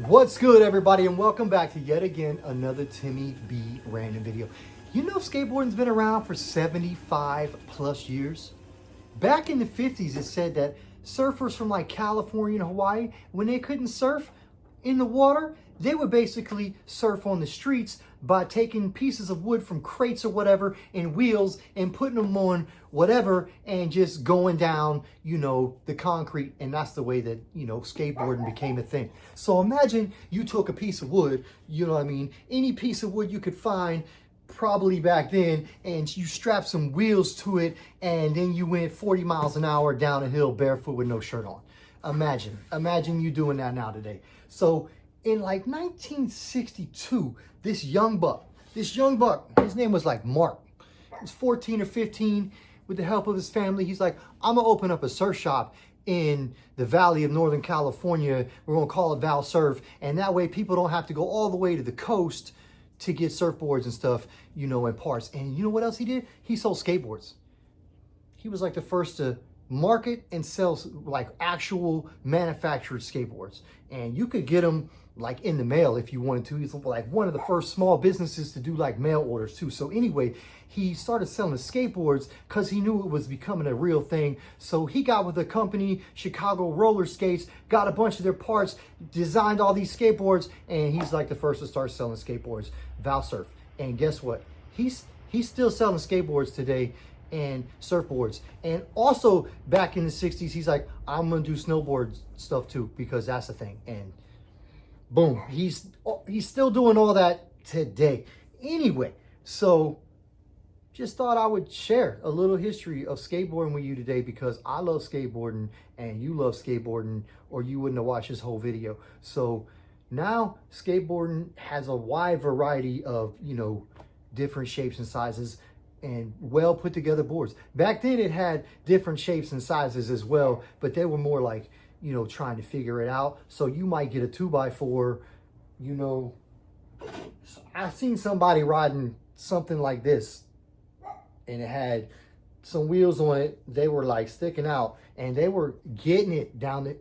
What's good, everybody, and welcome back to yet again another Timmy B random video. You know, skateboarding's been around for 75 plus years. Back in the 50s, it said that surfers from like California and Hawaii, when they couldn't surf in the water, they would basically surf on the streets by taking pieces of wood from crates or whatever and wheels and putting them on whatever and just going down, the concrete. And that's the way that, skateboarding became a thing. So imagine you took a piece of wood, any piece of wood you could find probably back then, and you strapped some wheels to it, and then you went 40 miles an hour down a hill barefoot with no shirt on. Imagine you doing that now today. So in like 1962, this young buck, his name was like Mark. He was 14 or 15. With the help of his family, he's like, I'm gonna open up a surf shop in the Valley of Northern California. We're gonna call it Val Surf, and that way people don't have to go all the way to the coast to get surfboards and stuff, and parts. And you know what else he did? He sold skateboards. He was like the first to market and sell like actual manufactured skateboards, and you could get them like in the mail if you wanted to. He's like one of the first small businesses to do like mail orders too. So anyway, he started selling skateboards because he knew it was becoming a real thing. So he got with a company, Chicago Roller Skates, got a bunch of their parts, designed all these skateboards, and he's like the first to start selling skateboards, Val Surf. And guess what? He's still selling skateboards today and surfboards. And also back in the 60s, he's like, I'm gonna do snowboard stuff too, because that's the thing. And boom, he's still doing all that today. Anyway, so just thought I would share a little history of skateboarding with you today, because I love skateboarding and you love skateboarding, or you wouldn't have watched this whole video. So now skateboarding has a wide variety of, different shapes and sizes and well put together boards. Back then it had different shapes and sizes as well, but they were more like, trying to figure it out. So you might get a 2x4, I've seen somebody riding something like this, and it had some wheels on it. They were like sticking out, and they were getting it down the,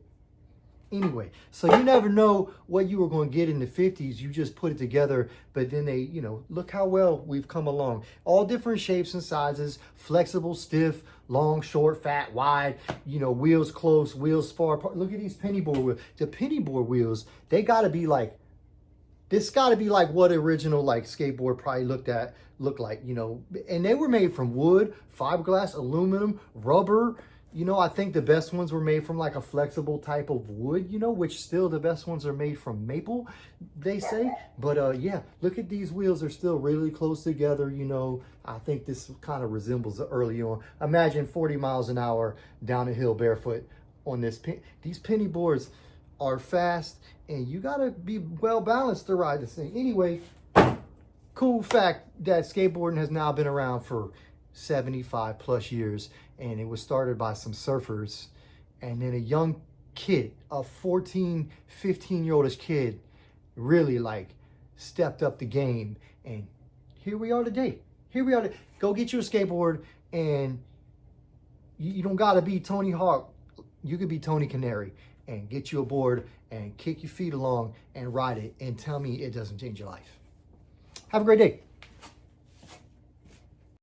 anyway. So you never know what you were going to get in the 50s. You just put it together, but then they, look how well we've come along. All different shapes and sizes, flexible, stiff, long, short, fat, wide, wheels close, wheels far apart. Look at these penny board wheels. The penny board wheels, they got to be like, this got to be like what original like skateboard probably looked like, and they were made from wood, fiberglass, aluminum, rubber. I think the best ones were made from like a flexible type of wood, which still the best ones are made from maple, they say. But yeah, look at these wheels. They're still really close together. I think this kind of resembles the early on. Imagine 40 miles an hour down a hill barefoot on this. These penny boards are fast, and you got to be well balanced to ride this thing. Anyway, cool fact that skateboarding has now been around for 75 plus years, and it was started by some surfers, and then a young kid, a 14, 15-year-oldish kid, really like stepped up the game, and here we are today. Go get you a skateboard, and you don't gotta be Tony Hawk. You could be Tony Canary and get you a board and kick your feet along and ride it, and tell me it doesn't change your life. Have a great day.